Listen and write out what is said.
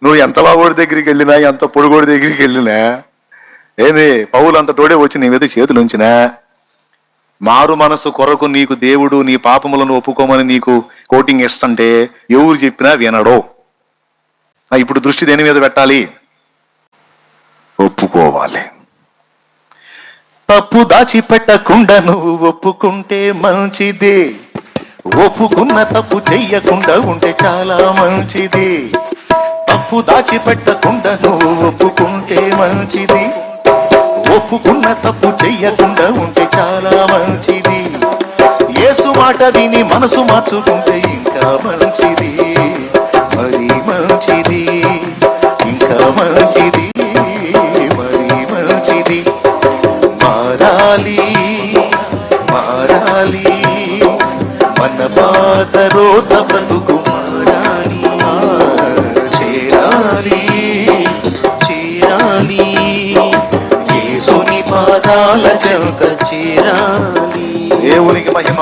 నువ్వు ఎంత బాగోడి దగ్గరికి వెళ్ళినా, ఎంత పొడుగోడి దగ్గరికి వెళ్ళినా, ఏంది పౌలు అంత తోడే వచ్చి నీ మీద చేతులు ఉంచినా, మారు మనసు కొరకు నీకు దేవుడు నీ పాపములను ఒప్పుకోమని నీకు కోటింగ్ ఇస్తుంటే ఎవరు చెప్పినా వినడో. ఇప్పుడు దృష్టి దేని మీద పెట్టాలి? ఒప్పుకోవాలి. తప్పు దాచిపెట్టకుండా నువ్వు ఒప్పుకుంటే మంచిది. ఒప్పుకున్న తప్పు చెయ్యకుండా ఉంటే చాలా మంచిది. తప్పు దాచిపెట్టకుండా నువ్వు ఒప్పుకుంటే మంచిది. ఒప్పుకున్న తప్పు చెయ్యకుండా ఉంటే చాలా మంచిది. యేసు మాట విని మనసు మార్చుకుంటే ఇంకా మంచిది, మరి మంచిది, ఇంకా మంచిది, మరి మంచిది. మారాలి మారాలి మన పాతరోత బ్రతుకు మారాలి, చేరాలి చేరాలి యేసుని పాదాల చెంత చేరాలి. దేవునికి మహిమ.